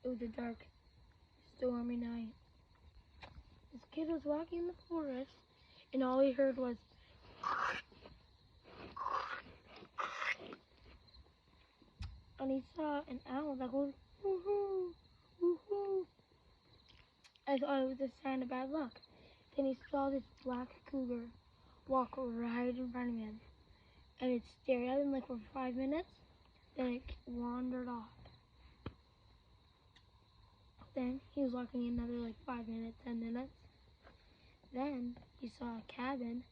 It was a dark, stormy night. This kid was walking in the forest, and all he heard was, and he saw an owl that goes, woohoo, woohoo. I thought it was a sign of bad luck. Then he saw this black cougar walk right in front of him, and it stared at him like for 5 minutes, then it wandered off. Then he was walking another like 5 minutes, 10 minutes. Then he saw a cabin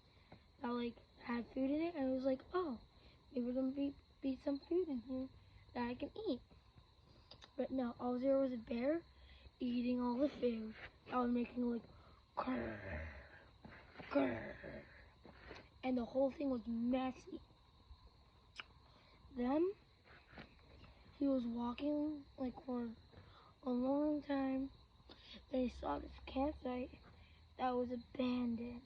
that like had food in it, and it was like, oh, maybe there's gonna be some food in here that I can eat. But no, all there was a bear eating all the food. I was making like grrr, grrr, and the whole thing was messy. Then he was walking like for a long time. Then he saw this campsite that was abandoned,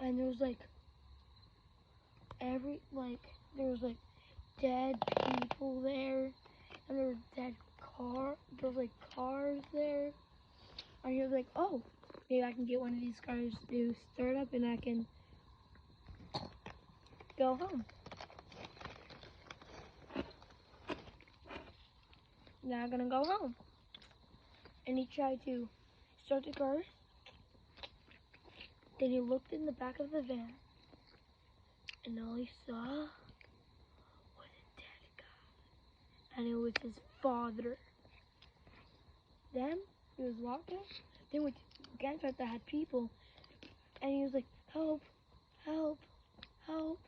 and there was like there was like dead people there, and there were cars there, and he was like, oh, maybe I can get one of these cars to start up and I can go home. Now I'm gonna go home. And he tried to start the car. Then he looked in the back of the van, and all he saw was a dead guy, and it was his father. Then he was walking. Then we again that had people, and he was like, "Help! Help! Help!"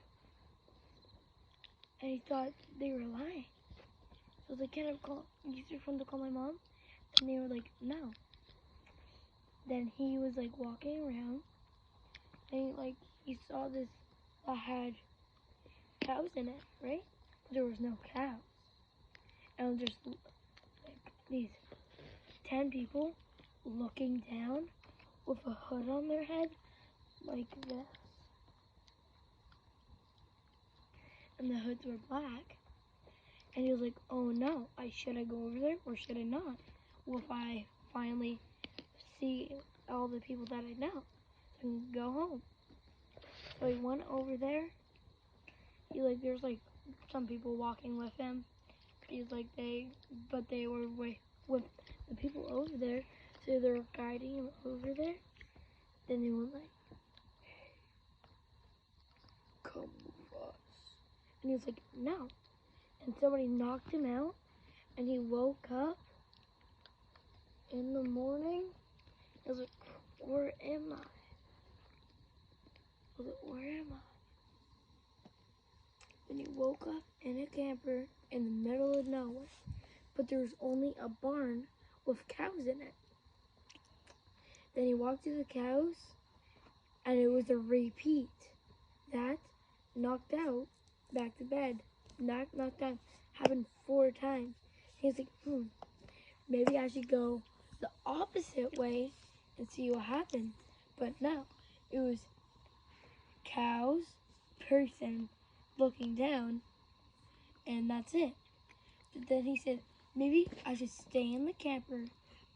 And he thought they were lying. So I was like, "Can I use your phone to call my mom?" And they were like, "No." Then he was like walking around, and he saw this that had cows in it, right? But there was no cows, and there's like these 10 people looking down with a hood on their head like this, and the hoods were black. And he was like, "Oh no, should I go over there or should I not? Will if I finally see all the people that I know, so I can go home?" So he went over there. There's like some people walking with him. But they were with the people over there, so they were guiding him over there. Then they were like, "Come with us," and he was like, "No." And somebody knocked him out, and he woke up in the morning. I was like, "Where am I?" I was like, "Where am I?" Then he woke up in a camper in the middle of nowhere, but there was only a barn with cows in it. Then he walked to the cows, and it was a repeat. That knocked out, back to bed, knocked out, happened 4 times. He was like, maybe I should go the opposite way and see what happens. But no, it was cows, person, looking down, and that's it. But then he said, maybe I should stay in the camper,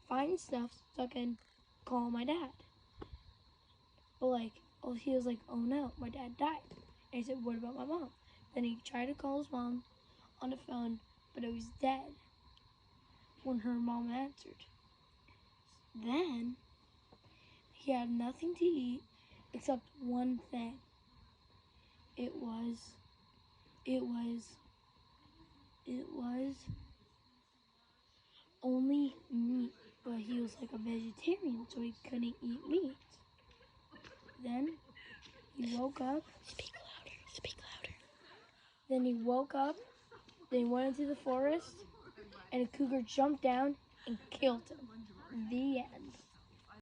find stuff so I can call my dad. But he was like, oh no, my dad died. And he said, what about my mom? Then he tried to call his mom on the phone, but it was dead when her mom answered. Then he had nothing to eat except one thing. It was only meat, but he was like a vegetarian, so he couldn't eat meat. Then he woke up. Speak louder. Speak louder. Then he woke up. Then he went into the forest, and a cougar jumped down and killed him. The end.